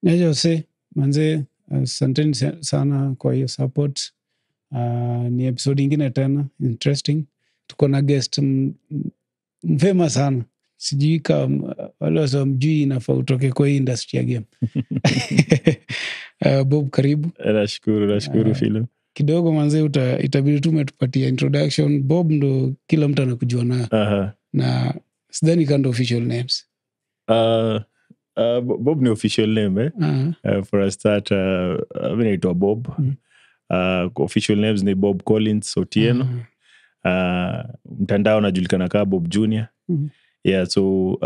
Jose manze, asanteni sana kwa hiyo support. Ni episode ingine tena interesting. Tuko na guest mfema sana, sijui kama wale wasamjui inafaa utoke kwa hii industry ya game. Bob, karibu. Nashukuru Philo. Kidogo manze, itabidi tu umetupatia introduction. Bob ndo kila mtu anakujua nayo. Na sidhani kando official names. Bob ni official name for a start. Mimi naitwa Bob. Official names ni Bob Collins Otieno. Mtandao najulikana kama Bob Junior. Yeah, so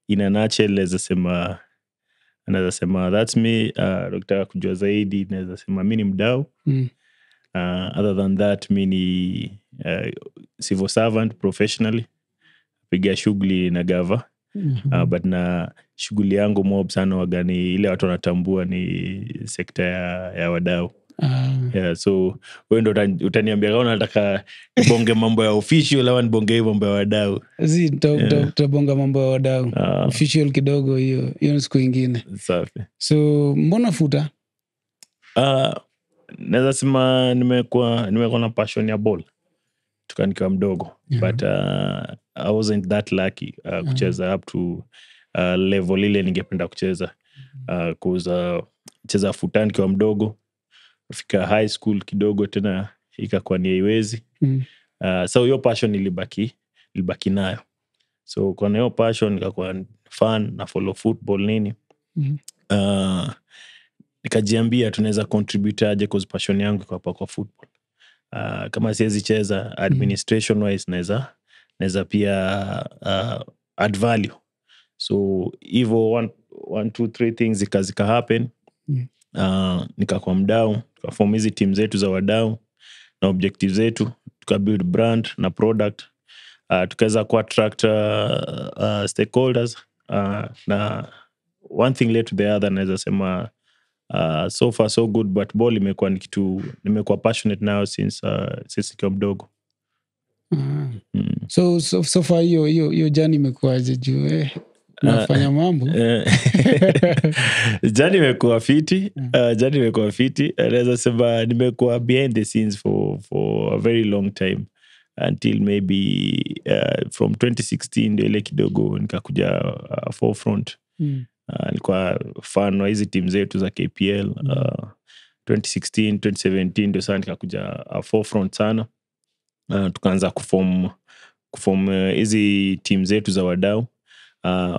in a nutshell naweza sema that's me. Ukitaka kujua zaidi naweza sema mimi ni mdau. Other than that mimi ni civil servant professionally. Piga shughuli na gava. But na shughuli yangu mob sana wagani ile watu wanatambua ni sekta ya wadau. Yeah, so wewe ndo utaniambia kama unataka bonge mambo ya official au nibonge mambo ya wadau. Tutabonga mambo ya wadau. Official kidogo hiyo ni siku nyingine. Safi. So mbona futa? Naweza sema nimekuwa na passion ya ball tukiwa mdogo. But I wasn't that lucky kucheza up to level ile ningependa kucheza. Kucheza futa nikiwa mdogo. Fika high school kidogo tena ikakuwa ni haiwezi. So hiyo passion ilibaki nayo. So kwa hiyo passion nikakuwa fan na follow football nini. Nikajiambia tunaweza contribute aje cause passion yangu iko hapa kwa football. Kama siwezi cheza administration wise naweza pia add value. So hivyo 1 2 3 things zika happen. Nikakuwa mdau, tukaform hizi team zetu za wadau na objectives zetu, tukabuild brand na product. Tukaweza ku-attract stakeholders. Na one thing led to the other, naweza sema so far so good, but ball imekuwa nimekuwa passionate now since nikiwa mdogo. So far hiyo journey imekuwaje juu nafanya mambo? Journey imekuwa fiti. Naweza sema nimekuwa behind the scenes for a very long time until maybe from 2016 ndio ile kidogo nikakuja forefront. Nilikuwa fan wa hizi team zetu za KPL. 2016 2017 ndio sana nikakuja forefront sana. Tukaanza kuform hizi team zetu za wadau.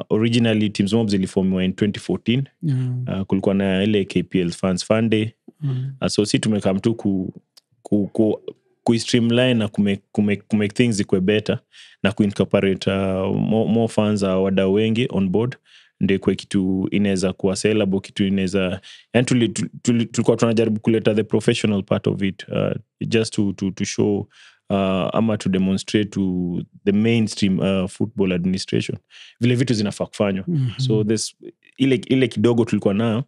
Originally teams mob ziliformiwa in 2014. Kulikuwa na ile KPL Fans Fund Day. So si tumekam tu ku streamline na kumake things zikuwe better na kuincorporate more fans wadau wengi on board. Ndio kwa kitu inaweza kuwa sellable, kitu inaweza, yani tulikuwa tunajaribu kuleta the professional part of it, just to show ama to demonstrate to the mainstream football administration vile vitu zinafaa kufanywa. So this ile kidogo tulikuwa nayo,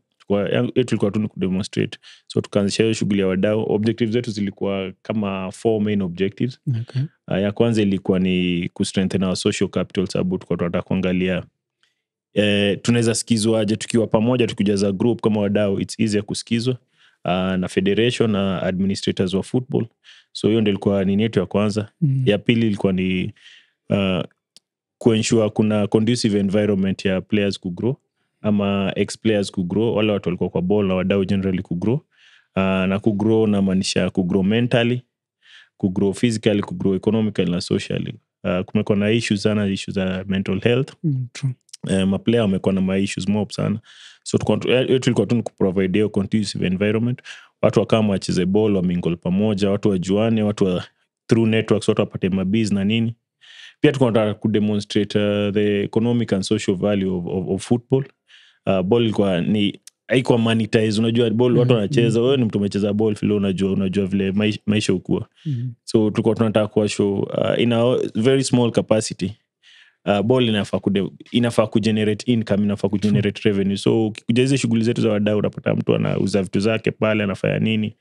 tulikuwa tu kudemonstrate. So tukaanzisha hiyo shughuli ya wadau. Objectives zetu zilikuwa kama 4 main objectives. Ya kwanza ilikuwa ni kustrengthen our social capital, sababu tulikuwa tunataka kuangalia tunaweza sikizwa aje tukiwa pamoja, tukijaza group kama wadau. It's easier kusikizwa na federation na administrators wa football. So hiyo ndio ilikuwa nini yetu ya kwanza. Ya pili ilikuwa ni kuensure kuna conducive environment ya players ku grow ama ex players ku grow, wale watu walikuwa kwa ball na wadau generally ku grow. Na ku grow na maanisha ku grow mentally, ku grow physically, ku grow economically na socially. Kumekuwa na issues za mental health. True. Maplayer wamekuwa na issues mob sana. So tulikuwa tu kuprovide hiyo conducive environment. Watu wakama wacheze ball, wamingle pamoja, watu wajuane, through networks, watu wapate mabiz na nini. Pia tunataka kudemonstrate the economic and social value of football. Ball ilikuwa ni haikuwa monetize. Unajua ball watu wanacheza, wewe ni mtu umecheza ball vile unajua vile maisha ukua. So tulikuwa tunataka kuwa show in a very small capacity. Ball inafaa kugenerate income, inafaa kugenerate revenue. So ukikuja hizo shughuli zetu za wadau unapata mtu anauza vitu zake pale, anafanya nini.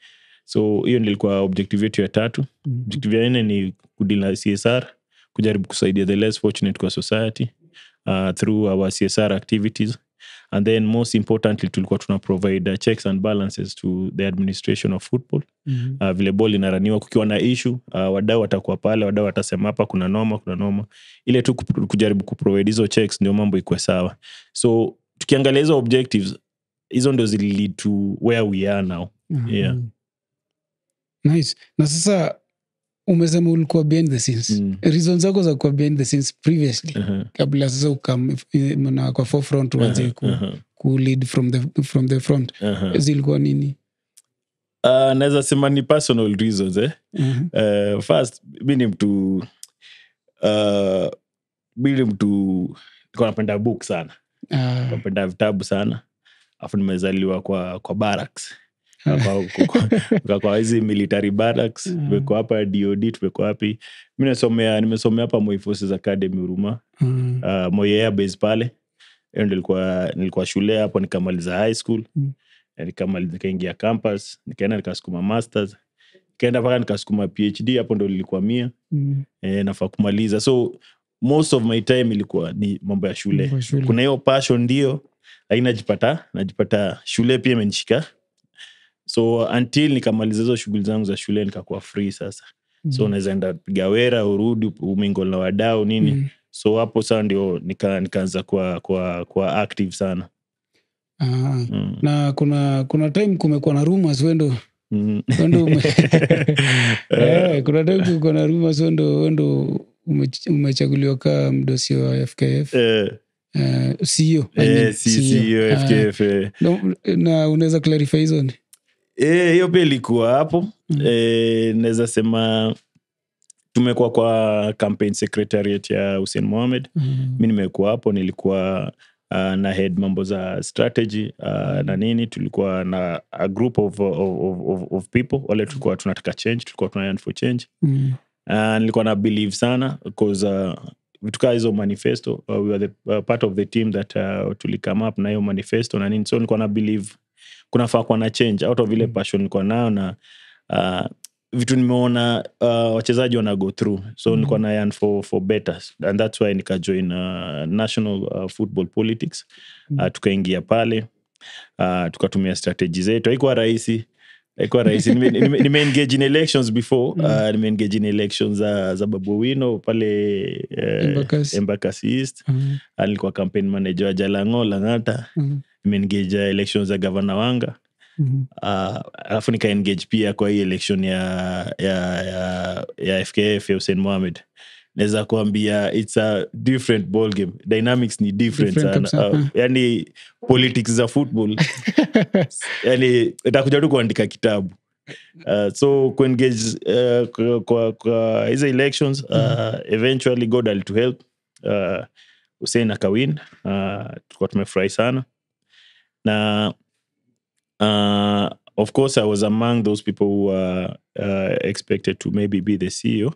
So hiyo ndio ilikuwa objective yetu ya 3. Objective ya 4 ni kudeal na CSR, kujaribu kusaidia the less fortunate kwa society through our CSR activities. and then most importantly tulikuwa tuna provide checks and balances to the administration of football. Vile ball inaraniwa kukiwa na issue, wadau watakuwa pale, wadau watasema hapa kuna noma, ile tu kujaribu kuprovide hizo checks ndio mambo ikuwe sawa. So tukiangalia hizo objectives, hizo ndio zili lead to where we are now. Yeah. Nice. Na sasa umesema ulikuwa behind the scenes. Reasons zako za kuwa behind the scenes previously, kabla sasa ukam na kwa forefront uanze ku lead from the front, zilikuwa nini? Naweza sema ni personal reasons. First, mimi ni mtu nilikuwa napenda book sana. Napenda vitabu sana. Afu nimezaliwa kwa barracks. Kwa hizi military barracks, tumekuwa hapa DOD, tumekuwa wapi. Mimi nimesomea hapa Moi Forces Academy Huruma. Moi Air Base pale. Nilikuwa shule hapo, nikamaliza high school. Nikaingia campus, nikaenda nikasukuma masters. Nikaenda mpaka nikasukuma PhD, hapo ndo nilikuwa 100. Nafaa kumaliza. So most of my time ilikuwa ni mambo ya shule. Kuna hiyo passion ndio, lakini najipata shule pia imenishika. So until nikamaliza hizo shughuli zangu za shule nikakuwa free sasa. So naweza enda piga wera, urudi umingo na wadau nini. So hapo sasa ndio nikaanza kwa active sana. Na kuna time kumekuwa na rumors wendo kuna time kumekuwa na rumors wendo umechaguliwa kama mdosi wa FKF. CEO. CEO FKF. Na unaweza clarify hizo ni? Hiyo pia ilikuwa hapo. Naweza sema tumekuwa kwa campaign secretariat ya Hussein Mohamed. Mimi nimekuwa hapo, nilikuwa na head mambo za strategy na nini. Tulikuwa na a group of people wale tulikuwa tunataka change, tulikuwa tuna for change. Nilikuwa na believe sana because vituka hizo manifesto, we were the part of the team that tulikame up na hiyo manifesto na nini. So nilikuwa na believe kunafaa kuwa na change out of ile passion nilikuwa nayo, na vitu nimeona wachezaji wana go through. So nilikuwa na yearn for better, and that's why nika join national football politics. Tukaingia pale, tukatumia strategies zetu. Haikuwa rahisi. Nime-engage in elections before. Nime-engage in elections za Babu Owino pale Embakasi East. Nilikuwa campaign manager wa Jalango Langata. Nime-engage elections za Governor Wanga. Alafu nika-engage pia kwa hii election ya FKF ya Hussein Mohamed. Naweza kuambia it's a different ball game. Dynamics ni different sana. Yani politics za football yani itakuja tu kuandika kitabu. So kuengage kwa hizo elections, eventually God will to help. Hussein akawin. Tulikuwa tumefurahi sana. Na of course I was among those people who were expected to maybe be the CEO.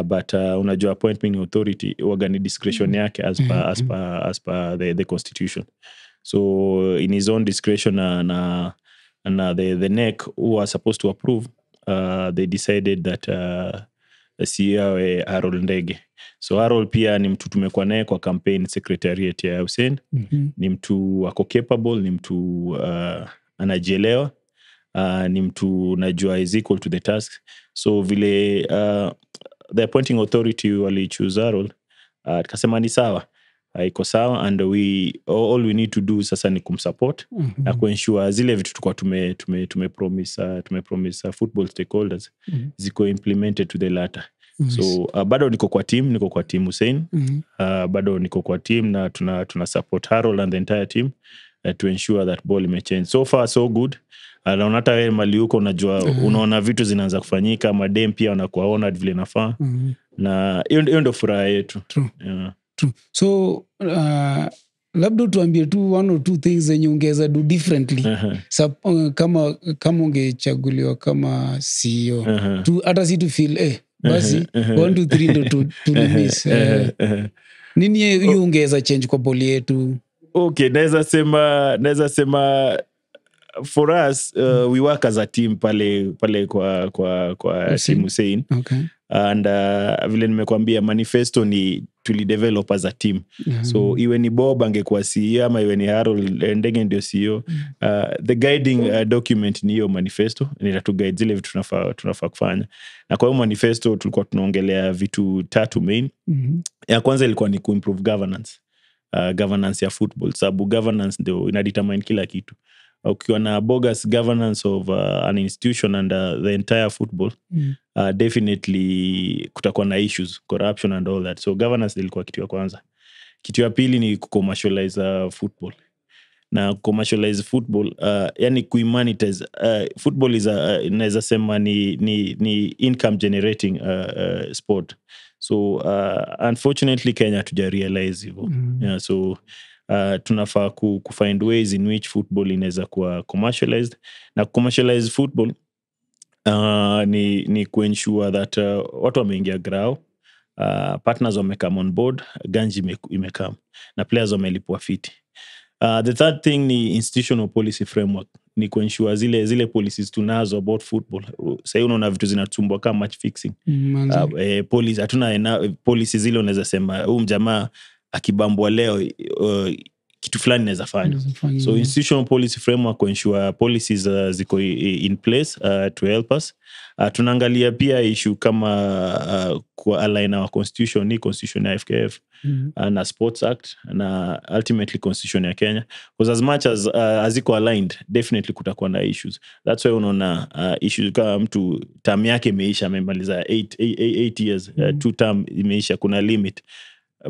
But unajua appointment authority wagani discretion yake as per the constitution. So in his own discretion na the NEC who are supposed to approve, they decided that the CEO Harold Ndege. So Harold pia ni mtu tumekuwa naye kwa campaign secretariat ya Hussein. Ni mtu ako capable, ni mtu anajielewa, ni mtu najua is equal to the task. So vile the appointing authority wali choose Harold, tukasema ni sawa, iko sawa, and all we need to do sasa ni kumsupport na kuensure zile vitu tukua tumepromise football stakeholders ziko implemented to the latter. So bado niko kwa team Hussein. Bado niko kwa team na tuna support Harold and the entire team to ensure that ball imechange. So far so good. Naona hata wewe mali huko unajua, unaona vitu zinaanza kufanyika, madem pia wanakuwa honored vile nafaa. Na hiyo ndio furaha yetu. True. So labda tuambie tu one or two things zenye ungeweza do differently. Kama ungechaguliwa kama CEO. Hata si tu feel basi 1 2 3 ndo tulimiss. Nini hiyo ungeweza change kwa boli yetu? Okay, naweza sema for us we work as a team pale kwa team Hussein. Okay. And vile nimekuambia manifesto ni tulidevelop as a team. So iwe ni Bob angekuwa CEO ama iwe ni Harold Ndege ndio CEO, the guiding document ni hiyo manifesto, inatu guide zile vitu tunafaa kufanya. Na kwa hiyo manifesto tulikuwa tunaongelea vitu 3 main. Ya kwanza ilikuwa ni kuimprove governance ya football, sababu governance ndio inadetermine kila kitu. Ukiwa na bogus governance of an institution and the entire football, definitely kutakuwa na issues, corruption and all that. So governance ilikuwa kitu ya kwanza. Kitu ya pili ni commercialize football. Na commercialize football, yani kuhumanitize football is naweza sema ni income generating sport. So unfortunately Kenya tuja realize hivyo. Yeah, so tunafaa kufind ways in which football inaweza kuwa commercialized. Na commercialize football ni kuensure that watu wameingia grao, partners wamecome on board, ganji imekam, na players wamelipwa fiti. The third thing ni institutional policy framework, ni kuensure zile policies tunazo about football. Sasa unaona vitu zinatumbwa kama match fixing. Policy hatuna policy zile unaweza sema huyu mjamaa akibambwa leo kitu fulani inaweza fanya. So institutional policy framework kuensure policies ziko in place to help us. Tunaangalia pia issue kama kwa align our constitution, ni constitution ya FKF na Sports Act na ultimately constitution ya Kenya, because as much as aziko aligned definitely kutakuwa na issues. That's why unaona issues kama mtu term yake imeisha, amemaliza 8 years, 2 term imeisha, kuna limit,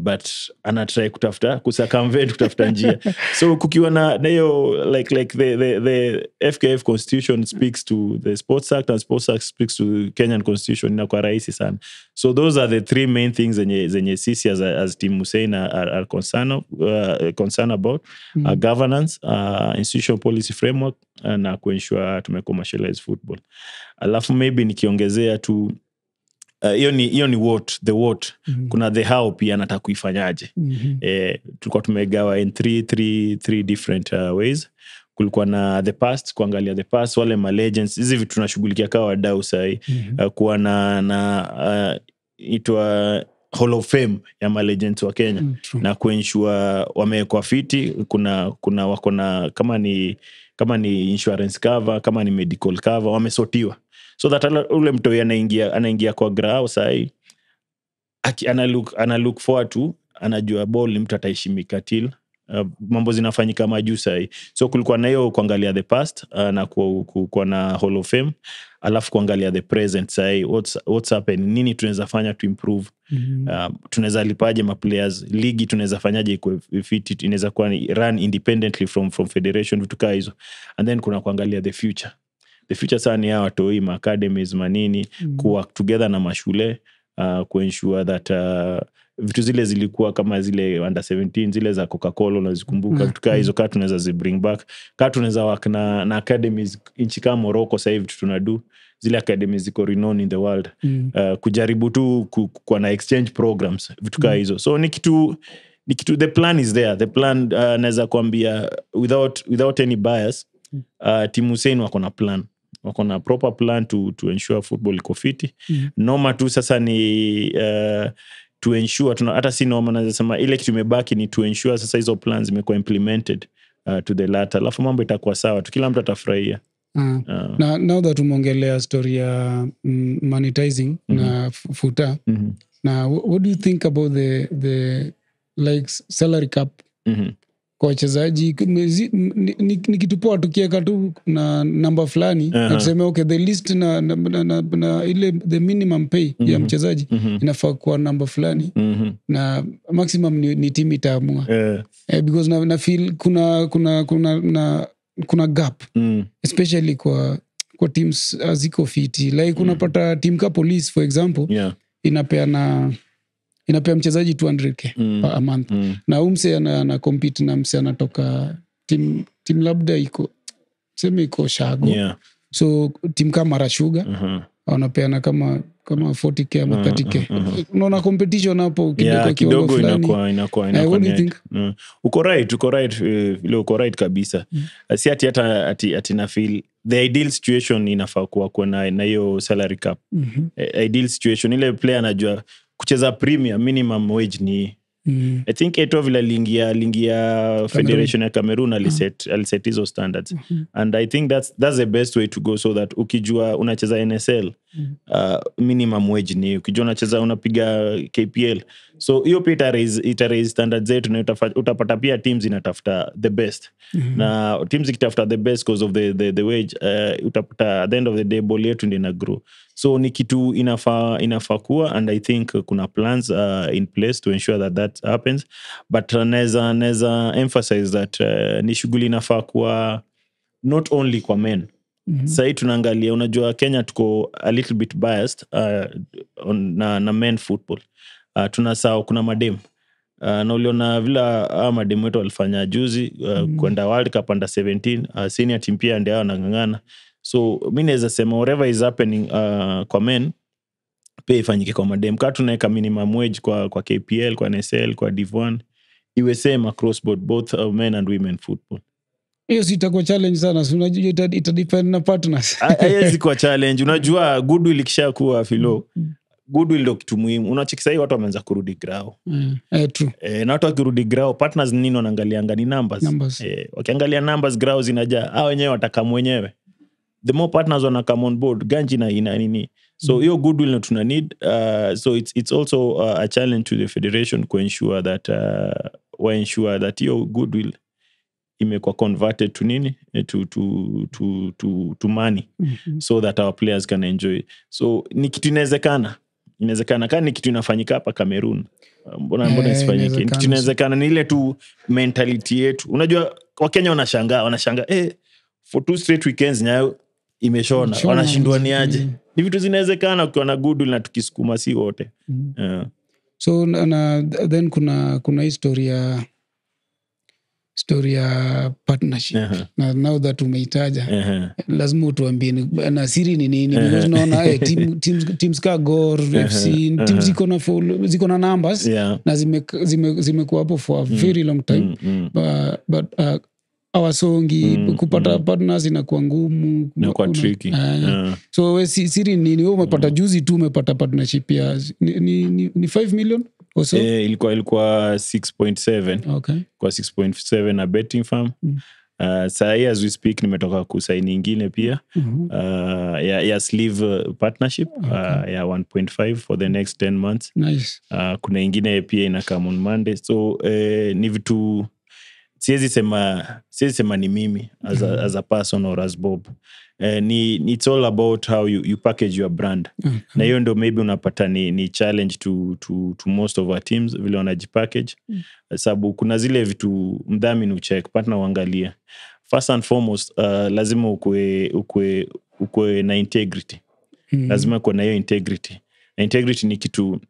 but anatry kutafuta njia. So kukiwa na hiyo like the FKF constitution speaks to the Sports Act and Sports Act speaks to Kenyan constitution, inakuwa rahisi sana. So those are the 3 main things zenye sisi as Team Hussein are concerned about. Governance, institutional policy framework, na kuensure tumecommercialize football. Alafu maybe nikiongezea tu hiyo ni what. Kuna the how pia nataka kuifanyaje. Tulikuwa tumegawa in three different ways. Kulikuwa na the past, kuangalia the past, wale ma legends, hizi vitu tunashughulikia kama wadau sahi. Kuwa na itwa Hall of Fame ya ma legends wa Kenya, na kuensure wamekuwa fiti. Kuna wako na kama ni insurance cover, kama ni medical cover, wamesotiwa, so that ule mtu anaingia kwa grao sahi ana look forward to, anajua ball mtu ataheshimika till mambo zinafanyika majuu sahi. So kulikuwa na hiyo kuangalia the past, na kwa na Hall of Fame, alafu kuangalia the present sahi, what's happening, nini tunaweza fanya to improve. Tunaweza lipaje ma players, ligi tunaweza fanyaje iko fit, inaweza kuwa run independently from federation, vitu kama hizo. And then kuna kuangalia the future sana ni hawa watoi ma academies manini, kuwork together na mashule, kuensure that vitu zile zilikuwa kama zile under 17 zile za Coca-Cola unazikumbuka, vitu kama hizo, kama tunaweza zi bring back, kama tunaweza work na academies nchi kama Morocco. Sasa hivi tunadu zile academies ziko renowned in the world, kujaribu tu kwa na exchange programs, vitu kama hizo. So ni kitu the plan is there. The plan naweza kuambia without any bias, Team Hussein wako na plan, wako na proper plan to ensure football iko fiti. Noma tu sasa ni to ensure hata si noma, naweza sema ile kitu imebaki ni to ensure sasa hizo plans zimekuwa implemented to the latter, alafu mambo itakuwa sawa tu, kila mtu atafurahia. Na now that umeongelea story ya monetizing na futa, na what do you think about the like salary cap kwa wachezaji? Ni kitu poa tukieka tu na namba fulani, na tuseme okay, the list na ile the minimum pay ya mchezaji inafaa kuwa namba fulani, na maximum ni team itaamua. Because na feel kuna gap, especially kwa teams aziko fiti, like unapata team ka Police for example, inapea mchezaji 200k a month, na umse ana compete na mse anatoka team labda iko Shago, so team kama Rashuga wanapeana kama 40k ama 30k. Unaona competition hapo kidogo inakuwa. What do you think? Uko right vile uko right kabisa. Si ati na feel the ideal situation inafaa kuwa na hiyo salary cap. Ideal situation ile player anajua kucheza premier minimum wage ni I think Eto'o vile lingia Federation ya Cameroon aliset hizo standards and I think that's the best way to go, so that ukijua unacheza NSL minimum wage ni ukijua unacheza unapiga KPL, so hiyo pia ita raise standards zetu, na utapata pia teams inatafuta the best na teams ikitafuta the best because of the wage utapata at the end of the day ball yetu ndio ina grow. So ni kitu inafaa kuwa, and I think kuna plans in place to ensure that happens, but neza emphasize that ni shughuli inafaa kuwa not only kwa men. Sasa tunaangalia, unajua Kenya tuko a little bit biased na men football. Tunasahau kuna madem na uliona vile madem wetu walifanya juzi kwenda World Cup under 17 senior team pia ndio wanangangana. So mimi naweza sema whatever is happening kwa men pia ifanyike kwa madem. Kama tunaweka minimum wage kwa KPL, kwa NSL, kwa Div1, iwe same across both men and women football. Hiyo sitakuwa challenge sana. So unajua ita depend na partners. Haiwezi kuwa challenge. Unajua goodwill ikishakuwa filo. Goodwill ndio kitu muhimu. Unacheki sasa watu wameanza kurudi grao. True. Na watu wakirudi grao, partners nini wanaangalianga ni numbers. Wakiangalia numbers, grao zinajaa. Wenyewe wataka mwenyewe. The more partners wana come on board, ganji na ina nini. So hiyo goodwill ndio tuna need. So it's also a challenge to the federation to ensure that hiyo goodwill imekuwa converted to nini to money so that our players can enjoy. So ni kitu inawezekana kama ni kitu inafanyika hapa Cameroon, mbona isifanyike? Ni kitu inawezekana, ni ile tu mentality yetu. Unajua Wakenya wanashangaa for 2 straight weekends nyayo imeshona, wanashindwa ni aje. Ni vitu zinawezekana ukiwa na goodwill na tukisukuma si wote. So then kuna historia partnership. Na now that umeitaja, lazima utuambie na siri ni nini, because naona teams ka Gor FC, teams ziko na numbers na zimekuwa hapo for a very long time, but awasongi kupata partners inakuwa ngumu, inakuwa tricky. So we siri ni nini? Wewe umepata juzi tu umepata partnership ya ni 5 million or so? Ilikuwa 6.7. Okay. Kwa 6.7 na betting firm. Saa hii as we speak nimetoka kusaini nyingine pia ya sleeve partnership ya 1.5 for the next 10 months. Nice. Kuna nyingine pia ina come on Monday. So ni vitu siwezi sema ni mimi as a person or as Bob. It's all about how you package your brand. Na hiyo ndio maybe unapata ni challenge to most of our teams vile wanajipackage. Sababu kuna zile vitu mdhamini ucheck, partner uangalia. First and foremost, lazima ukue na integrity. Lazima kuwa na hiyo integrity. Na integrity ni kitu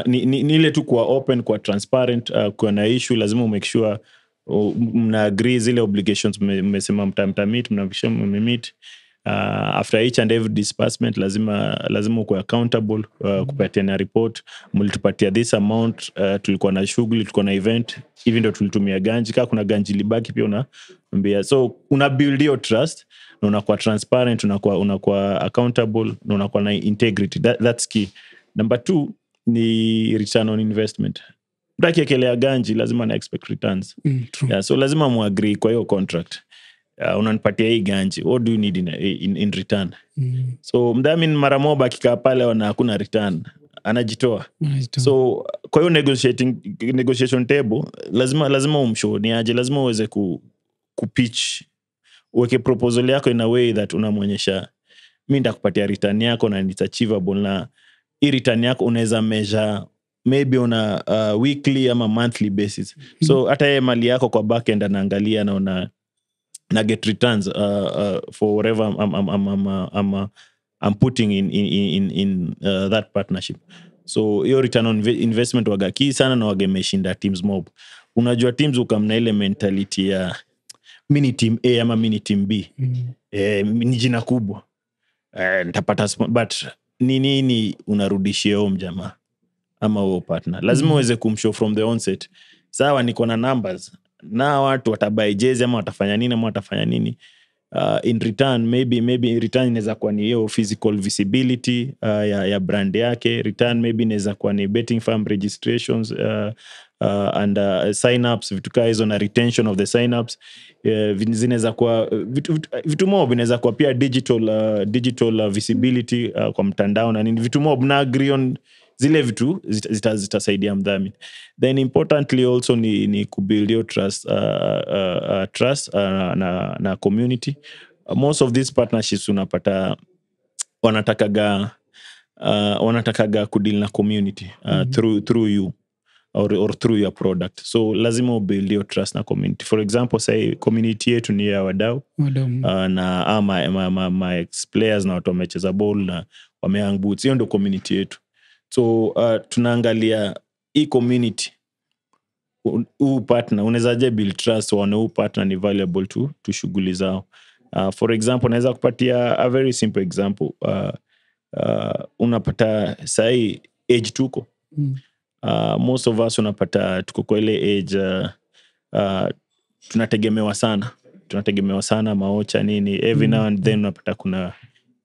ni ile tu kuwa open, kuwa transparent, kuwa na issue, lazima umake sure mna agree zile obligations mmesema mtamit, mnakisha mmemeet. After each and every disbursement lazima uko accountable, kupatiana report, mlitupatia this amount, tulikuwa na shughuli, tulikuwa na event, even though tulitumia ganji, kama kuna ganji libaki pia unaambia. So una build your trust, na unakuwa transparent, unakuwa accountable, na unakuwa na integrity. That's key. Number 2 ni return on investment. Mtakiekelea ganji lazima na expect returns. So lazima muagree kwa hiyo contract. Unanipatia hii ganji, what do you need in return? So mdhamini mara moja akikaa pale na hakuna return, anajitoa. So kwa hiyo negotiation table lazima umshow ni aje, lazima uweze kupitch, uweke proposal yako in a way that unamuonyesha mimi nitakupatia return yako na it's achievable, na hii return yako unaweza measure maybe on a weekly ama monthly basis. So hata yeye mali yako kwa backend anaangalia na get returns for whatever I'm putting in that partnership. So your return on investment waga key sana, na wagemeshinda teams mob. Unajua teams ukamna ile mentality ya mini team A ama mini team B. Ni jina kubwa. Nitapata but nini unarudishia mjamaa ama huo partner. Lazima uweze kumshow from the onset. Sawa niko na numbers, na watu watabuy jezi ama watafanya nini ama watafanya nini. in return maybe in return inaweza kuwa ni hiyo physical visibility ya brand yake. Return maybe inaweza kuwa ni betting firm registrations and sign ups, vitu kaa hizo, na retention of the sign ups. Zinaweza kuwa vitu mob, inaweza kuwa pia digital visibility kwa mtandao na nini, vitu mob na agree on zile vitu zitasaidia mdhamini. Then importantly also ni kubuild your trust na community. Most of these partnerships unapata wanatakaga kudeal na community through you or through your product. So lazima ubuild your trust na community. For example, say community yetu ni ya wadau na my ex-players na watu wamecheza ball na wamehang boots. Hiyo ndio community yetu. So tunaangalia hii community, huu partner unawezaje build trust, wana huu partner ni valuable to shughuli zao. For example, naweza kupatia a very simple example. Unapata sahi age tuko. Most of us unapata tuko kwa ile age tunategemewa sana maocha nini. Every now and then unapata kuna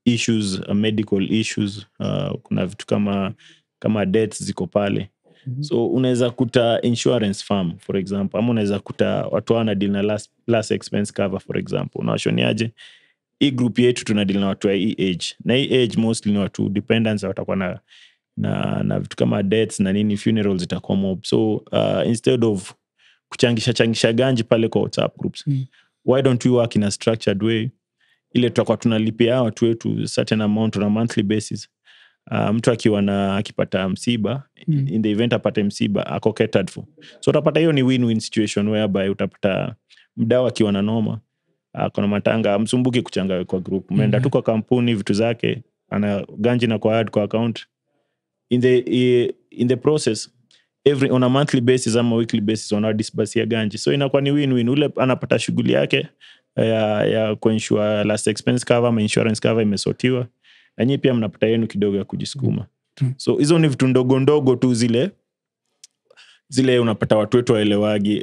issues, medical issues, kuna vitu kama deaths ziko pale. So unaweza kuta insurance firm for example, ama unaweza kuta watu wana deal na last expense cover for example. Unawashoniaje hii group yetu tuna deal na watu wa hii age, na hii age mostly ni watu dependents, watakuwa na vitu kama deaths na nini, funerals zitakuwa mob. So instead of kuchangisha ganji pale kwa WhatsApp groups, why don't we work in a structured way ile tutakuwa tunalipia watu wetu certain amount on a monthly basis. Mtu akipata msiba, in the event apate msiba, ako catered for. So utapata hiyo ni win-win situation whereby utapata mdau akiwa na noma, kuna matanga, msumbuki kuchanga kwa group. Umeenda tu kwa kampuni, vitu zake, ana ganji na kwa add kwa account. In the process, on a monthly basis ama weekly basis wana disburse ya ganji. So inakuwa ni win-win. Ule anapata shughuli yake ya kuensure last expense cover ama insurance cover imesotiwa, na nyinyi pia mnapata yenu kidogo ya kujisukuma. So hizo ni vitu ndogo tu zile unapata watu wetu waelewagi.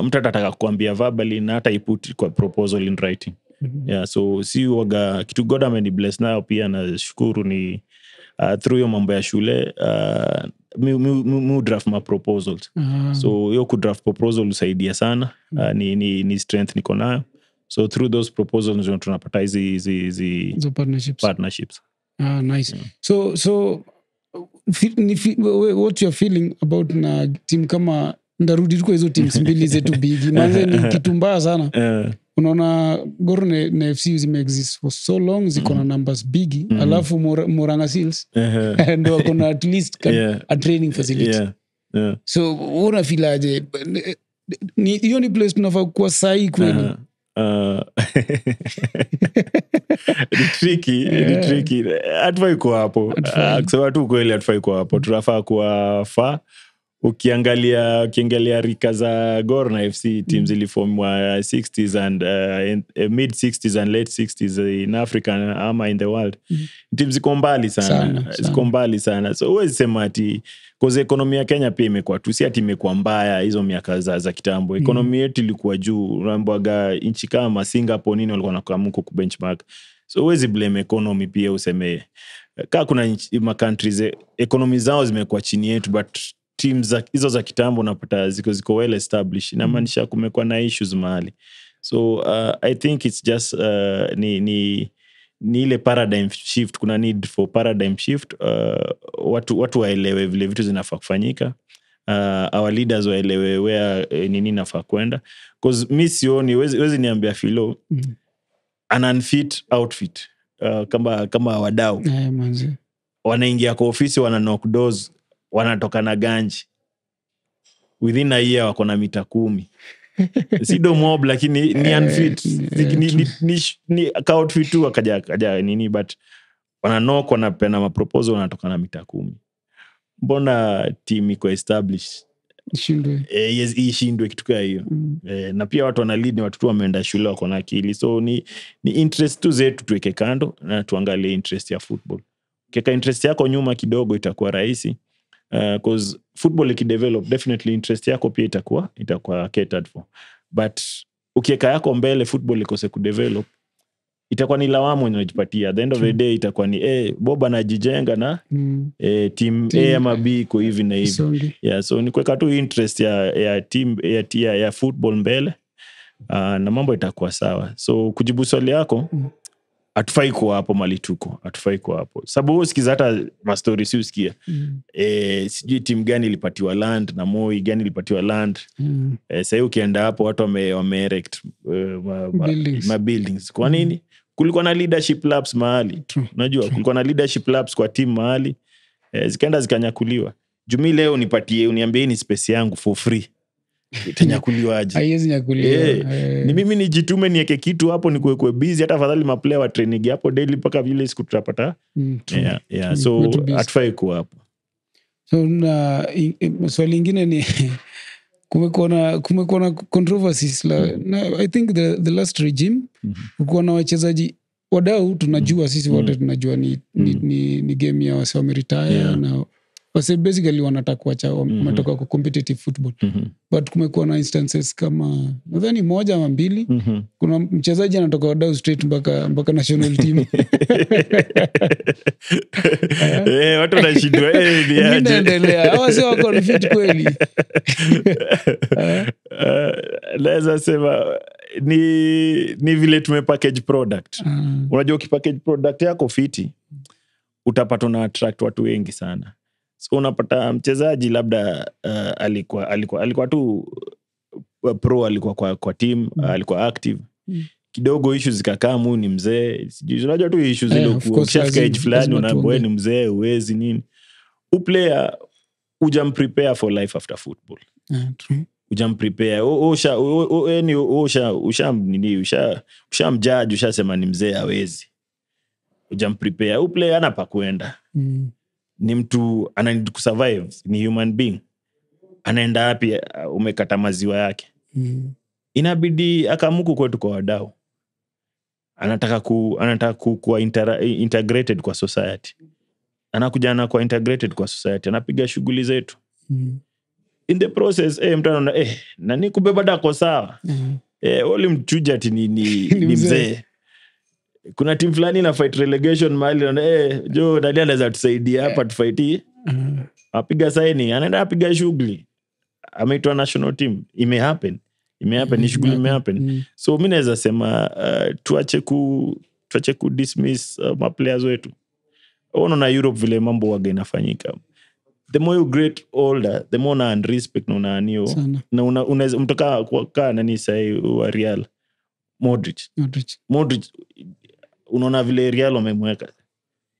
Mtu atataka kuambia verbally na hata iput kwa proposal in writing. Yeah, so si waga kitu God amenibless nayo pia na shukuru ni through hiyo mambo ya shule mu draft ma proposals. So hiyo ku draft proposal usaidia sana. Ni strength niko nayo. So through those proposals tunapata hizi partnerships. Nice. So what you're feeling about na team kama ndarudi kwa hizo teams mbili zetu bigi. Manze ni kitu mbaya sana. Unaona Gor na FC zimeexist for so long, ziko na numbers bigi, alafu Murang'a Seals ndio wako na at least a training facility. So una feel aje? Hiyo ni place tunafaa kuwa sahi kweli. Ni tricky. Hatufai kuwa hapo. Kusema tu kweli hatufai kuwa hapo. Tunafaa kuwa far. Ukiangalia rika za Gor na FC teams ilifomwa 60s and mid 60s and late 60s in Africa ama in the world. Teams ziko mbali sana. So huwezi sema ati cause economy ya Kenya pia imekuwa tu, si ati imekuwa mbaya hizo miaka za kitambo. Economy yetu ilikuwa juu. Unaambiwaga nchi kama Singapore nini walikuwa wanakuamuka ku benchmark. So huwezi blame economy pia useme kama kuna ma countries economy zao zimekuwa chini yetu, but teams hizo za kitambo unapata ziko well established. Inamaanisha kumekuwa na issues mahali. So I think it's just ni ile paradigm shift. Kuna need for paradigm shift. Watu waelewe vile vitu zinafaa kufanyika. Our leaders waelewe where nini nafaa kwenda. Because mi sioni wezi niambia Philo an unfit outfit kama wadau wanaingia kwa ofisi, wana knock doors, wanatoka na ganji within a year wako na mita 10. Sido mob lakini ni unfit. Ni outfit tu wakaja nini, but wananok, wanapena maproposal, wanatoka na mita 10. Mbona team iko established ishindwe kitu kama hiyo? Na pia watu wana lead, ni watu tu wameenda shule, wako na akili. So ni interest tu zetu tuweke kando na tuangalie interest ya football. Keka interest yako nyuma kidogo itakuwa rahisi. Because football ikidevelop, definitely interest yako pia itakuwa catered for. But ukieka yako mbele, football ikose kudevelop, itakuwa ni lawamo unajipatia. At the end of the day itakuwa ni Bob anajijenga na team A ama B iko hivi na hivi. Yeah, so ni kuweka tu interest ya team ya football mbele, na mambo itakuwa sawa. So kujibu swali yako, hatufai kuwa hapo mali tuko, hatufai kuwa hapo. Sababu usikiza hata mastori si usikia. Sijui team gani ilipatiwa land na Moi gani ilipatiwa land. Sasa ukienda hapo watu wame erect ma buildings. Kwa nini? Kulikuwa na leadership labs mahali. Unajua kulikuwa na leadership labs kwa team mahali. Zikaenda zikanyakuliwa. Jumi leo nipatie uniambie ni space yangu for free. Itanyakuliwaje? Haiwezi nyakuliwa. Ni mimi nijitume niweke kitu hapo nikuwe busy, hata afadhali maplayer wa training hapo daily mpaka vile siku tutapata. So hatufai kuwa hapo. So swali lingine ni kumekuwa na controversies na I think the last regime kulikuwa na wachezaji wadau tunajua sisi wote tunajua ni game ya wase wameretire na wase basically wanataka kuacha wametoka kwa competitive football. But kumekuwa na instances kama nadhani moja ama mbili kuna mchezaji anatoka wadau straight mpaka national team. Watu wanashindwa ni aje. Inaendelea. Hawa sio wako fit kweli. Naweza sema ni vile tumepackage product. Unajua ukipackage product yako fiti utapata na attract watu wengi sana. So unapata mchezaji labda alikuwa tu pro, alikuwa kwa team, alikuwa active. Kidogo issues zikakaa ni mzee. Sijui unajua tu issues zile ukishafika age fulani unaambiwa ni mzee uwezi nini. Player hujamprepare for life after football. Hujamprepare. Ushamjudge, ushasema ni mzee hawezi. Hujamprepare. Player hana pa kwenda. Ni mtu ananid kusurvive, ni human being. Anaenda wapi? Umekata maziwa yake. Inabidi akamuku kwetu kwa wadau. Anataka kuwa integrated kwa society. Anakuja na kuwa integrated kwa society. Anapiga shughuli zetu. In the process mtu anaona nani kubeba dako sawa. Wali mchuja ati ni mzee. Kuna team fulani na fight relegation mahali jo Dali anaweza tusaidia hapa tufightie. Apiga saini, anaenda apiga shughuli. Ameitwa national team. Imehappen ni shughuli imehappen. So mimi naweza sema tuache ku dismiss ma players wetu. Unaona Europe vile mambo waga inafanyika. The more you get older, the more na respect na unanio. Na unaweza mtoka kwa nani sai wa Real Modric. Unaona vile Real wamemweka.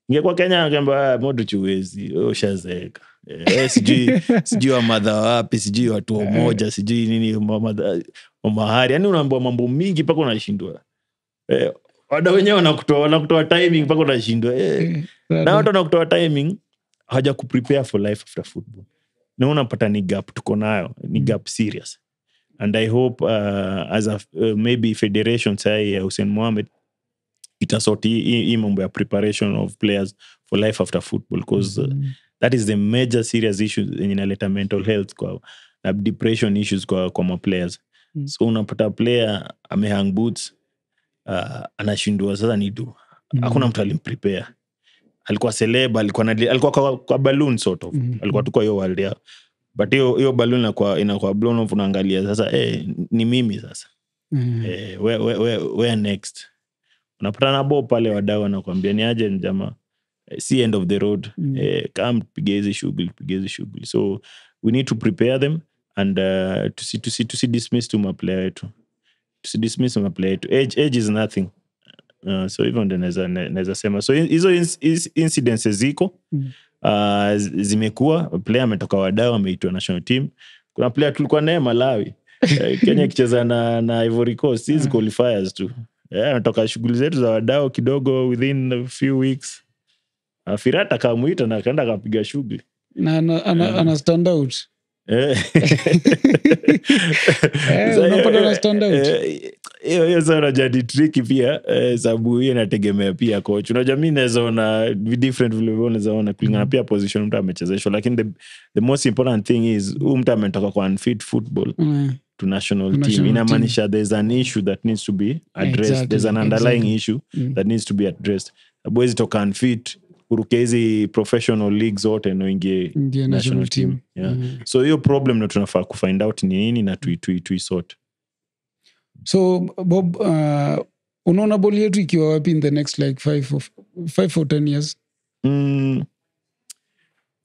Ingekuwa Kenya ngamba Modric uwezi, ushazeeka. Sijui wa madha wapi, sijui watu mmoja, sijui nini mahari. Yaani unaambiwa mambo mingi mpaka unashindwa. Wada wenyewe wanakutoa timing mpaka unashindwa. Na watu wanakutoa timing haja kuprepare for life after football. Na unapata ni gap tuko nayo, ni gap serious. And I hope as a maybe federation say Hussein Mohamed itasort hii mambo ya preparation of players for life after football, because that is the major serious issue inaleta mental health kwa na depression issues kwa ma players. So unapata player amehang boots, anashindwa sasa ni do. Hakuna mtu alimprepare. Alikuwa celeb, alikuwa kwa balloon sort of. Alikuwa tu kwa hiyo world ya. But hiyo balloon inakuwa blown off, unaangalia sasa ni mimi sasa. Where next? Unapata na bo pale wadau wanakuambia ni aje jamaa. See end of the road. Come pige hizi shughuli. So we need to prepare them and to dismiss to my player to. To dismiss my player to. Age is nothing. So even naweza sema. So hizo incidences ziko. Zimekuwa player ametoka wadau ameitwa national team. Kuna player tulikuwa naye Malawi. Kenya kicheza na Ivory Coast, hizi qualifiers tu. Anatoka shughuli zetu za wadau kidogo within a few weeks. Firata kamuita na kaenda kapiga shughuli. Na ana stand out. Unapata na stand out. Hiyo sana jadi tricky pia, sababu hiyo inategemea pia coach. Unajua mimi naona different vile unaona kulingana pia position mtu amechezeshwa, lakini the most important thing is mtu ametoka kwa unfit football. to national To team national inamaanisha there's an issue that needs to be addressed. Exactly, There's an underlying exactly. issue that needs to be addressed. Abwezi toka unfit uruke hizi professional leagues zote na uingie Ingia national team. Yeah. So hiyo problem ndo tunafaa kufind out ni nini na tuisort. So Bob, unaona boli yetu ikiwa wapi in the next like 5 or 10 years?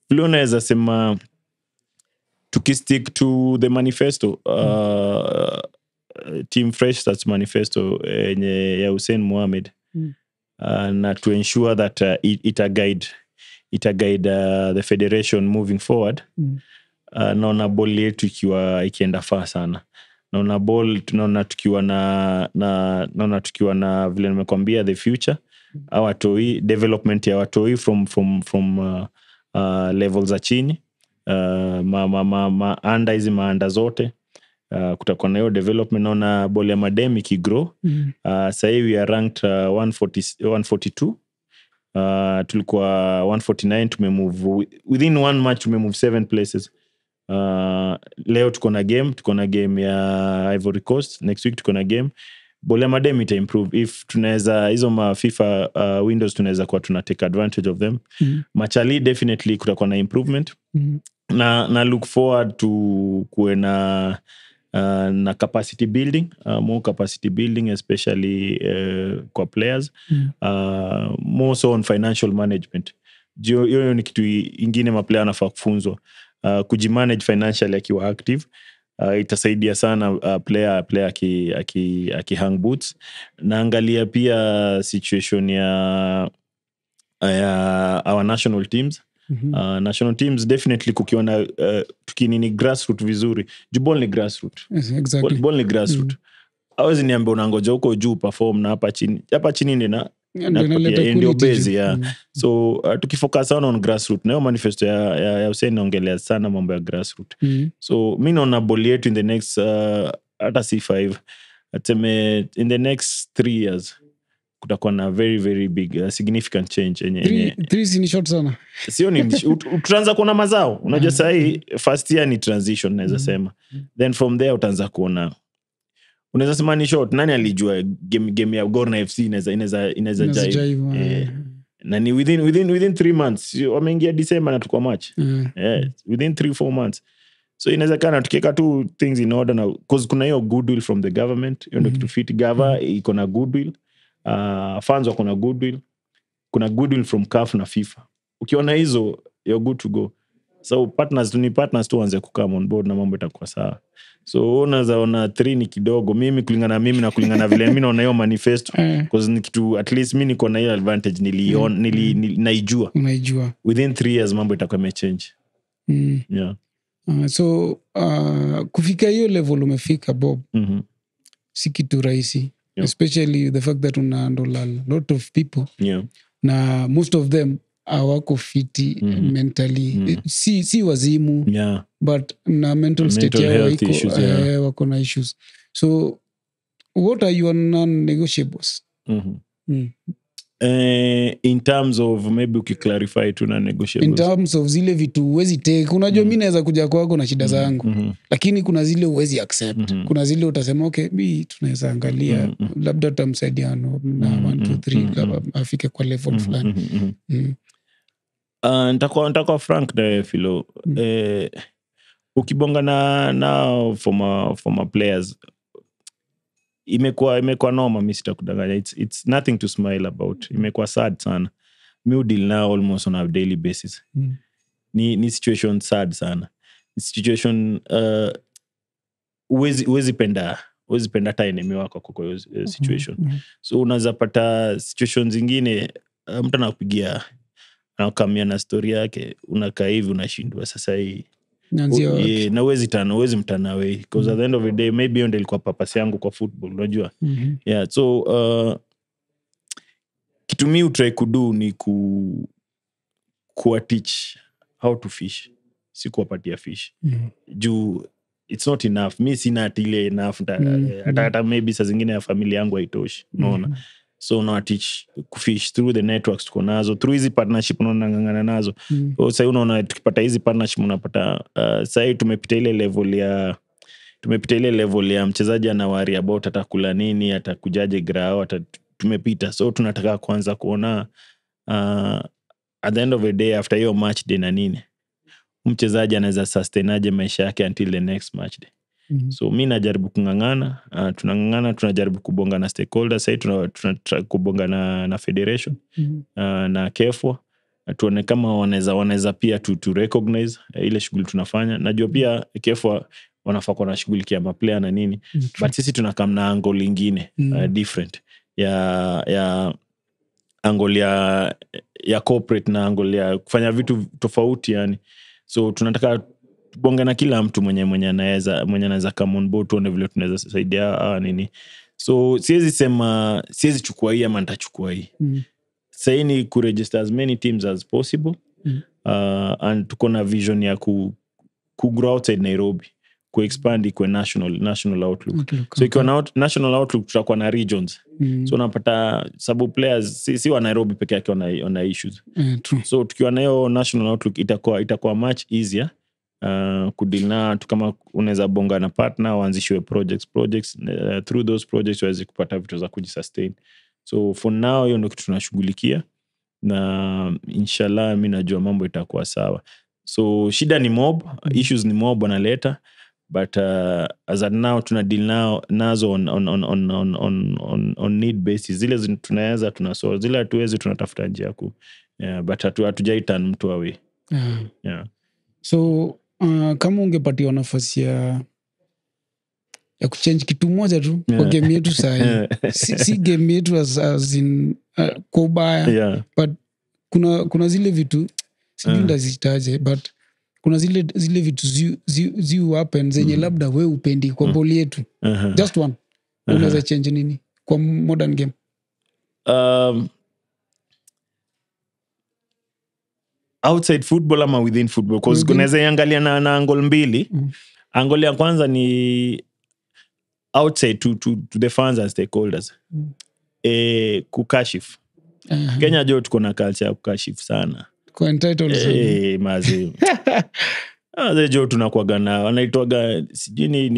Vile unaweza sema tukistick to the manifesto, Team Fresh Starts manifesto ya Hussein Mohamed, na to ensure that ita guide the federation moving forward. Naona ball yetu ikienda far sana. Naona ball tunaona tukiwa na vile nimekwambia the future, our toi development ya watoi from levels za chini, anda hizi maanda zote, kutakuwa na hiyo development. Naona ball ya madem ikigrow. Sasa hivi we are ranked 142. Tulikuwa 149, tumemove within one match, tumemove 7 places. Leo tuko na game ya Ivory Coast, next week tuko na game. Ball ya madem ita improve if tunaweza hizo ma FIFA windows tunaweza kuwa tuna take advantage of them. Machali definitely kutakuwa na improvement. Na look forward to kuwe na capacity building, more capacity building, especially kwa players, more so on financial management. Hiyo ni kitu ingine maplayer anafaa kufunzwa, kujimanage financially akiwa active. Itasaidia sana player aki-hang boots. Naangalia pia situation ya our national teams. National teams definitely kukiwa na tukinini grassroots vizuri. Ball ni grassroots. Yes, exactly. Ball ni grassroots. Hawezi niambia unangoja huko juu perform na hapa chini ndio ndio base ya. So tukifocus sana on grassroots, na hiyo manifesto ya Hussein naongelea sana mambo ya grassroots. So mimi naona ball yetu in the next hata C5 ateme in the next 3 years kutakuwa na very very big significant change yenye 3 ni short sana. Sio ni utaanza kuona mazao. Unajua sasa hii first year ni transition naweza sema. Then from there utaanza kuona, unaweza sema ni short. Nani alijua game ya Gor na FC inaweza jive. Na ni within 3 months wameingia December na tukua match. Within 3-4 months. So inawezekana tukiweka tu things in order now, because kuna hiyo goodwill from the government. Hiyo ndio kitu fit gava iko na goodwill. Fans wako na goodwill. Kuna goodwill from CAF na FIFA. Ukiona hizo you're good to go. So partners tu anze kukam on board na mambo itakuwa sawa. So unaweza ona 3 ni kidogo. Mimi kulingana vile mimi naona hiyo manifesto, because ni kitu at least mimi niko na hiyo advantage naijua. Unaijua. Within 3 years mambo itakuwa imechange. Yeah. So kufika hiyo level umefika Bob. Si kitu rahisi. Especially the fact that una handle a lot of people. Na most of them hawako fiti mentally. Si wazimu, but na mental state yao wako na issues. So what are your non-negotiables? In terms of maybe ukiclarify tu na negotiables. In terms of zile vitu huwezi take. Unajua mimi naweza kuja kwako na shida zangu, lakini kuna zile huwezi accept. Kuna zile utasema okay, mimi tunaweza angalia labda tutamsaidia na 1 2 3 afike kwa level fulani. Nitakuwa frank na Philo. Ukibonga na former players, imekuwa noma. Mimi sitakudanganya, it's nothing to smile about. Imekuwa sad sana. Mimi deal now almost on a daily basis. Ni situation sad sana. Ni situation uwezi penda hata enemy wako kwa hiyo situation. So unaweza pata situations zingine mtu anakupigia anakamia na story yake, unakaa hivi unashindwa sasa hii na uwezi mtana way, because at the end of the day maybe ndio ilikuwa purpose yangu kwa football, unajua. So kitu mimi utry kudu ni kuwa teach how to fish, si kuwapatia fish. Juu it's not enough. Mimi sina ile enough hata maybe saa zingine ya familia yangu haitoshi, unaona. So na teach kufish through the networks tuko nazo, through hizi partnership unaongangana nazo. So sasa unaona tukipata hizi partnership unapata sasa tumepita ile level tumepita ile level ya mchezaji anawari about atakula nini, atakujaje grao, tumepita. So tunataka kwanza kuona at the end of the day, after hiyo match day na nini, mchezaji anaweza sustain aje maisha yake until the next match day. So mi najaribu kung'ang'ana, tunajaribu kubonga na stakeholders, sasa tunataka kubonga na federation na KEFWA, tuone kama wanaweza pia to recognize ile shughuli tunafanya. Najua pia KEFWA wanafaa kuwa wanashughulikia maplayer na nini, but sisi tunakam na angle lingine different ya angle ya corporate na angle ya kufanya vitu tofauti yani. So tunataka bonga na kila mtu mwenye anaweza come on board, tuone vile tunaweza saidia nini. So siwezi chukua hii ama nitachukua hii. Sasa ni ku register as many teams as possible and tuko na vision ya ku grow outside Nairobi, ku expand kwa national outlook. So ikiwa national outlook tutakuwa na regions. So unapata sababu players si wa Nairobi peke yake wana issues. So tukiwa na hiyo national outlook itakuwa much easier kudeal na kama unaweza bonga na partner waanzishiwe projects through those projects waweze kupata vitu za kujisustain. So for now hiyo ndio kitu tunashughulikia na inshallah mimi najua mambo itakuwa sawa. So shida ni mob, issues ni mob wanaleta, but as at now tuna deal nazo on need basis. Zile tunaweza tunasolve, zile hatuwezi tunatafuta njia but hatujaitan mtu away. Yeah. So kama ungepatiwa nafasi ya kuchange kitu moja tu kwa game yetu sahi, si game yetu as in kwa ubaya, but kuna zile vitu sijui ndazitaje, but kuna zile vitu ziu happen zenye labda we upendi kwa boli yetu. Just one. Unaweza change nini kwa modern game? Outside football ama within football? Because kunaweza iangalia na angle mbili. Angle ya kwanza ni outside to the fans and stakeholders. Kukashif. Kenya jo tuko na culture ya kukashif sana. Kwa entitled sana. Mazi. Jo tunakuaga na wanaitwaga sijui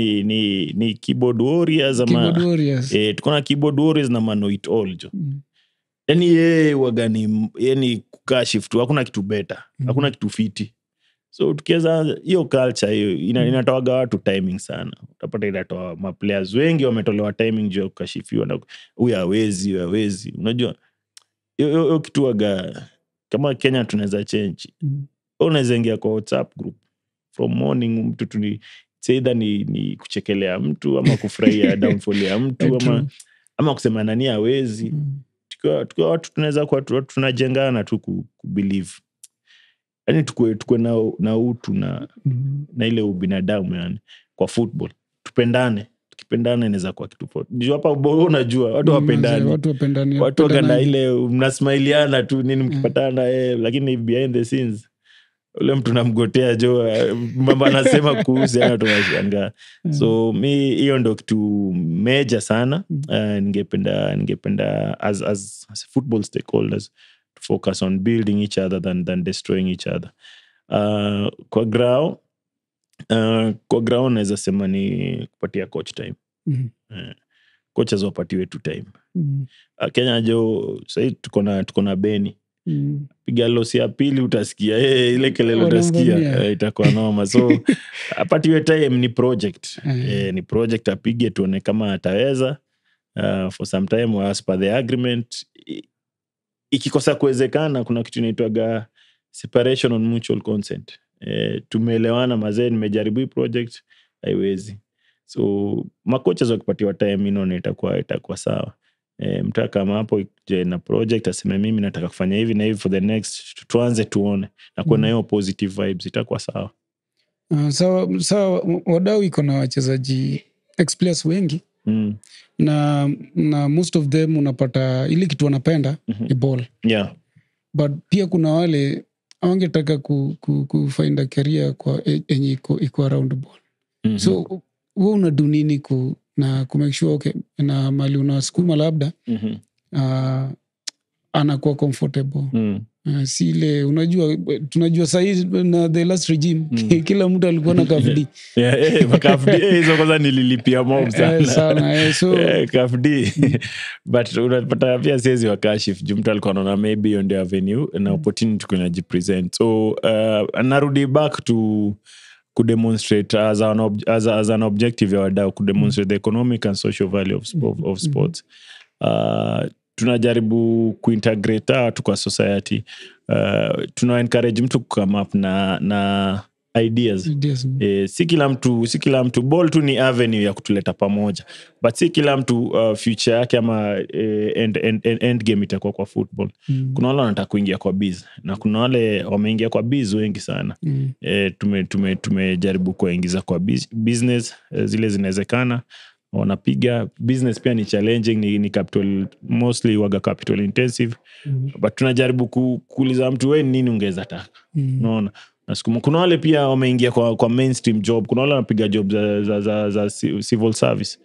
ni keyboard warriors ama Keyboard warriors. tuko na keyboard warriors na mano it all jo. Yani wagani yani kukashif tu, hakuna kitu better, hakuna kitu fiti. So tukiweza hiyo culture hiyo inatoaga watu timing sana. Utapata inatoa maplayers wengi wametolewa timing juu ya kukashifiwa na huyu hawezi. Unajua hiyo kitu waga kama Kenya tunaweza change. Unaweza ingia kwa WhatsApp group from morning mtu either ni kuchekelea mtu ama kufurahia downfall ya mtu ama kusema nani hawezi. Tukiwa watu tunaweza kwa watu tunajengana tu kubelieve. Yani tukue na utu na ile ubinadamu yani kwa football. Tukipendana inaweza kuwa kitu poa. Ndio hapa unajua watu wapendani. Watu waganda ile mnasmailiana tu nini mkipatana lakini behind the scenes ule mtu namgotea jo mambo anasema kuhusu ana tunashangaa. So mi hiyo ndio kitu major sana. Ningependa as football stakeholders to focus on building each other than destroying each other. Kwa ground naweza sema ni kupatia coach time. Coaches wapatiwe tu time. Kenya jo sasa tuko na Beni. Piga losi ya pili utasikia ile kelele utasikia itakuwa noma. So apatiwe time, ni project. Ni project apige tuone kama ataweza for some time as per the agreement. Ikikosa kuwezekana kuna kitu inaitwaga separation on mutual consent. Tumeelewana mazee, nimejaribu hii project haiwezi. So makocha wakipatiwa time inaona itakuwa sawa. Mtaka kama hapo na project aseme mimi nataka kufanya hivi na hivi for the next, tuanze tuone na kuna hiyo positive vibes itakuwa sawa. Sawa wadau iko na wachezaji ex-players wengi na most of them unapata ile kitu wanapenda ni ball. Yeah. But pia kuna wale wangetaka find a career kwa enye iko around ball. So wewe unadu nini na make sure okay na mali unasukuma labda anakuwa comfortable Si ile unajua tunajua sahi na the last regime kila mtu alikuwa na kafdi kafdi hizo kwanza nililipia mob sana so kafdi but unapata pia siwezi wakashif juu mtu alikuwa anaona maybe hiyo ndio avenue na opportunity kunajipresent so narudi back to kudemonstrate as an objective ya wadau kudemonstrate the economic and social value of sports. Tunajaribu kuintegrate watu kwa society. Tuna encourage mtu come up na ideas. Si kila mtu ball tu ni avenue ya kutuleta pamoja, but si kila mtu future yake ama end game itakuwa kwa football. Kuna wale wanataka kuingia kwa biz na kuna wale wameingia kwa biz wengi sana. Tumejaribu kuingiza kwa business zile zinawezekana. Wanapiga business pia ni challenging, ni capital mostly waga capital intensive, but tunajaribu kuuliza mtu wewe nini ungeweza taka. Unaona, kuna wale pia wameingia kwa mainstream job, kuna wale wanapiga job za civil service.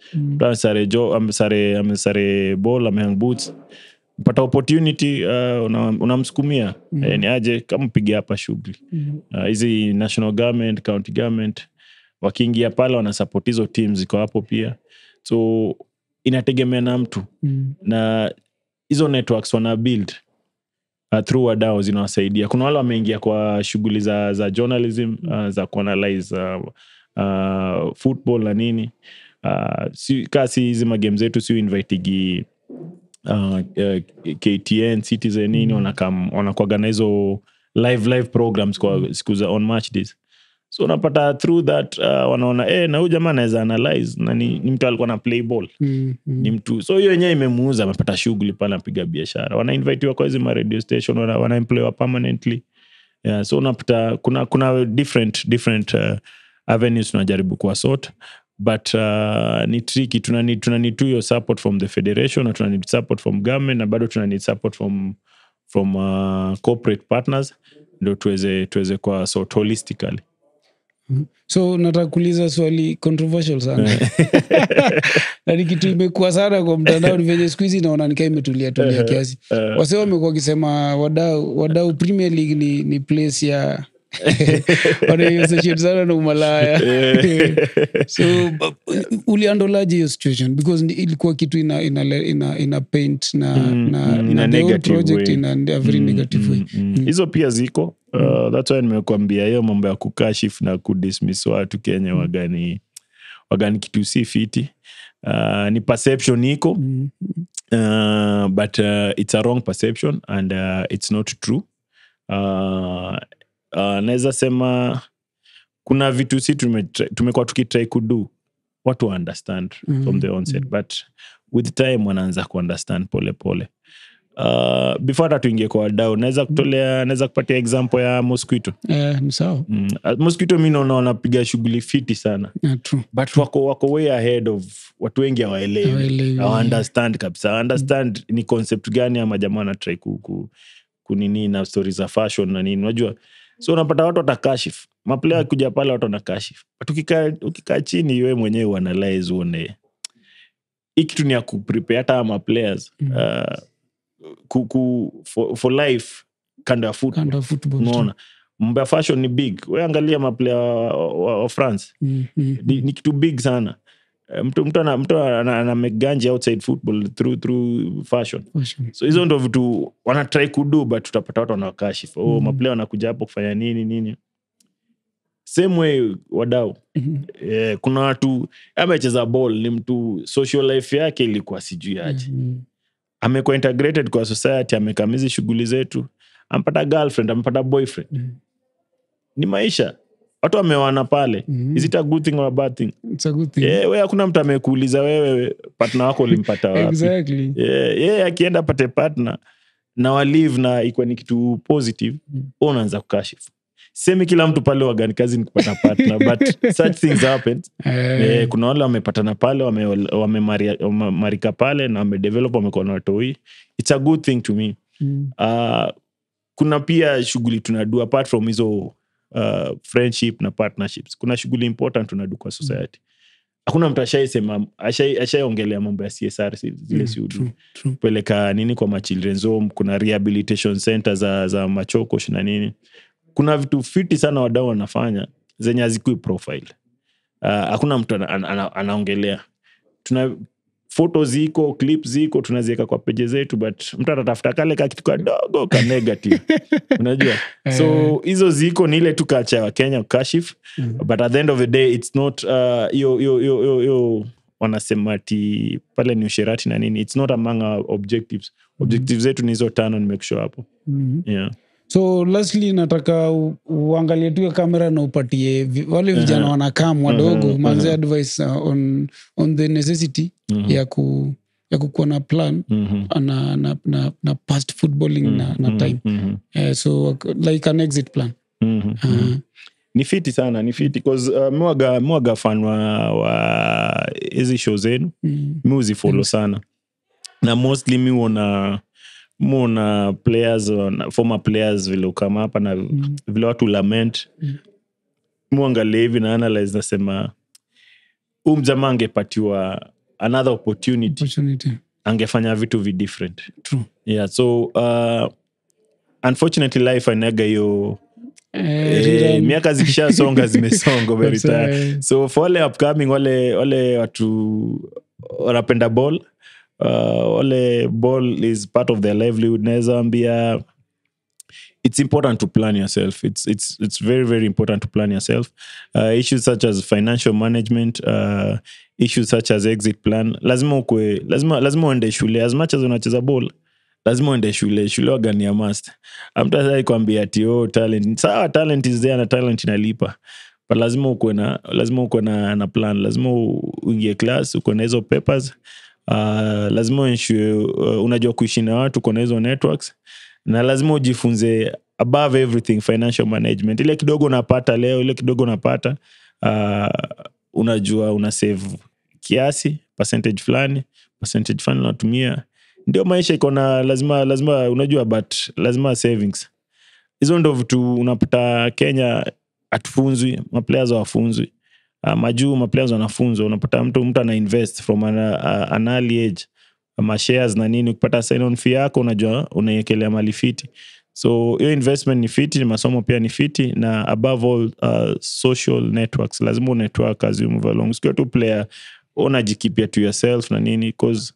Amesare ball, amehang boots, pata opportunity, unamsukumia ni aje kama piga hapa shughuli. Hizi national government, county government wakiingia pale wana support hizo teams ziko hapo pia. So inategemea na mtu na hizo networks wana build through wadau zinawasaidia. Kuna wale wameingia kwa shughuli za journalism, za kuanalyze football na nini. Kasi hizi magame zetu si invitegi KTN, Citizen nini, wanakuagana hizo live programs kwa siku za on match days. So unapata through that wanaona na huyu jamaa anaweza analyze na ni mtu alikuwa na play ball. Ni mtu, so hiyo yenyewe imemuuza, amepata shughuli pale, anapiga biashara. Wana invite kwa hizo radio station, wana employ permanently. So unapata kuna different avenues tunajaribu kwa sort, but ni tricky. Tunani tu your support from the federation, na tunani support from government, na bado tunani support from corporate partners ndio tuweze kwa sort holistically. So nataka kuuliza swali controversial sana. Na ni kitu imekuwa sana kwa mtandao, ni venye siku hizi naona nikaa imetulia kiasi. Wasee wamekuwa wakisema wadau Premier League ni place ya wanayossociate sana na umalaya. So uliandolaje hiyo situation? Because ilikuwa kitu ina paint na the whole project in a very negative way. Hizo pia ziko. That's why nimekuambia hiyo mambo ya kukashifu na kudismiss watu Kenya wagani kitu si fiti. Ni perception iko, but it's a wrong perception and it's not true. Naweza sema kuna vitu si tumekuwa tukitry kudo watu understand from the onset, but with time wanaanza kuunderstand pole. Before that tuingie kwa wadau, naweza kupatia example ya Mosquito. Ni sawa. Mosquito mimi naona wanapiga shughuli fiti sana. True. But wako way ahead of watu wengi hawaelewi. Understand kabisa. Understand ni concept gani ama jamaa na try kunini na stories za fashion na nini. Unajua, so unapata watu watakashifu. Maplayer kuja pale watu wanakashifu. But ukikaa chini wewe mwenyewe analyze uone hiki tu ni ya kuprepare hata ama players for life kando ya football. Unaona, mambo ya fashion ni big. Wewe angalia maplayer wa France. Ni kitu big sana. Mtu ana make ganji outside football through fashion. So hizo ndo vitu wana try kudo, but tutapata watu wanakashifu. Maplayer wanakuja hapo kufanya nini. Same way wadau. Kuna watu amecheza ball, ni mtu social life yake ilikuwa sijui aje. Amekuwa integrated kwa society, amekamizi shughuli zetu, ampata girlfriend, ampata boyfriend. Ni maisha. Watu wamewana pale. Is it a good thing or a bad thing? It's a good thing. Wewe hakuna mtu amekuuliza wewe partner wako ulimpata wapi. Exactly. Akienda pate partner na walive na iko ni kitu positive, unaanza kukashifu. Semi kila mtu pale wagani kazi ni kupata partner, but such things happen. Kuna wale wamepatana pale, wamemarika pale na wamedevelop, wamekuwa na watoi. It's a good thing to me. Kuna pia shughuli tunadu apart from hizo friendship na partnerships. Kuna shughuli important tunadu kwa society. hakuna mtu ashaiongelea mambo ya CSR zile siudu peleka nini kwa ma children's home, kuna rehabilitation center za Machokos na nini. Kuna vitu fiti sana wadau wanafanya zenye hazikui profile. Hakuna mtu anaongelea. Tuna photos ziko, clips ziko, tunaziweka kwa page zetu, but mtu atatafuta kale kitu kadogo ka negative. Unajua? So hizo ziko ni ile tu culture wa Kenya kashif, but at the end of the day it's not yo wanasema ati pale ni usherati na nini. It's not among our objectives. Objectives zetu ni hizo 5 nimekishow hapo. Yeah. So lastly nataka uangalie tu kamera na upatie wale vijana wanakaa wadogo manze advice on the necessity ya kukuwa na plan na past footballing na time. So like an exit plan. Ni fiti sana, ni fiti because mwaga fan wa hizi show zenu. Mi uzifollow sana. Na mostly mi wana players, former players vile ukama hapa na vile watu lament. Muangalia hivi na analyze nasema mjamaa angepatiwa another opportunity. Angefanya vitu different. True. Yeah, so unfortunately life anaga hiyo miaka zikisha songa zimesonga very time. So for wale upcoming wale watu wanapenda ball, wale ball is part of their livelihood. Naweza ambia it's important to plan yourself. It's very very important to plan yourself. Issues such as financial management, issues such as exit plan. Lazima uende shule as much as unacheza ball. Lazima uende shule wagani ya must. Amtazai kuambia ati talent. Sawa, talent is there na talent inalipa. But lazima uko na plan. Lazima uingie class, uko na hizo papers. Lazima unajua kuishi na watu, uko na hizo networks. Na lazima ujifunze above everything financial management. Ile kidogo unapata leo, ile kidogo unapata, unajua una save kiasi, percentage fulani unatumia. Ndio maisha iko na lazima unajua, but lazima savings. Hizo ndio vitu unapata Kenya atufunzwi, maplayers wafunzwi. Majuu maplayers wanafunzwa, unapata mtu ana invest from an early age. Shares na nini, ukipata sign on fee yako unajua unaiekelea mali fiti. So hiyo investment ni fiti, masomo pia ni fiti, na above all social networks. Lazima network as you move along. Sio tu player unajikipia to yourself na nini, because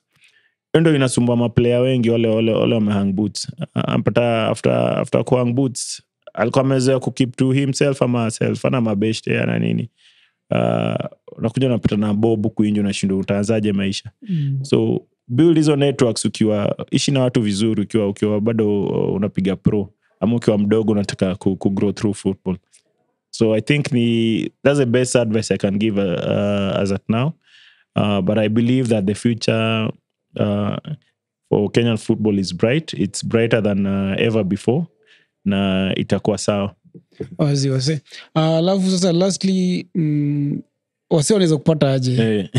ndio inasumbua maplayer wengi wale wamehang boots. Ampata after kuhang boots alikuwa amezoea kukeep to himself ama self ana mabeshte na nini. Unakuja unapata na bobu kuinjo na shindo utaanzaje maisha. So build hizo networks ukiwa ishi na watu vizuri, ukiwa bado unapiga pro ama ukiwa mdogo unataka ku grow through football. So I think that's the best advice I can give as at now. But I believe that the future for Kenyan football is bright. It's brighter than ever before, na itakuwa sawa. Wase. Alafu sasa lastly wase wanaweza kupata aje?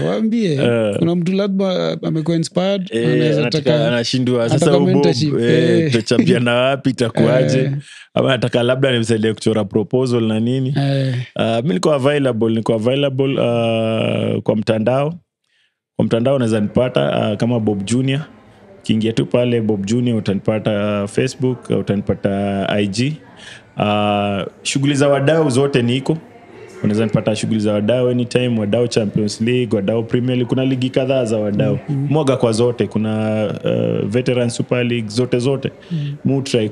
Waambie. Kuna mtu labda amekuwa inspired, anaweza anashindwa sasa tutachampiana wapi, itakuaje? Ama nataka labda nimsaidie kuchora proposal na nini. Mimi niko available kwa mtandao. Kwa mtandao unaweza nipata kama Bob Junior. Kiingia tu pale Bob Junior utanipata Facebook, utanipata IG. Shughuli za wadau zote niko. Unaweza nipata shughuli za wadau anytime, wadau Champions League, wadau Premier League, kuna ligi kadhaa za wadau. Mwaga kwa zote, kuna Veteran Super League zote. Try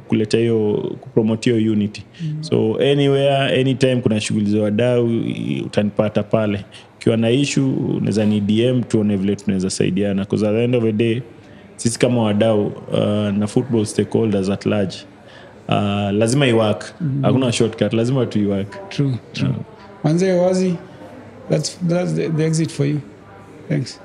kuleta hiyo, kupromote hiyo unity. So anywhere anytime kuna shughuli za wadau utanipata pale. Ukiwa na issue unaweza ni DM tuone vile tunaweza saidiana, because at the end of the day sisi kama wadau na football stakeholders at large lazima iwork. Hakuna shortcut, lazima tu iwork. True. Manze wazi, that's the exit for you. Thanks.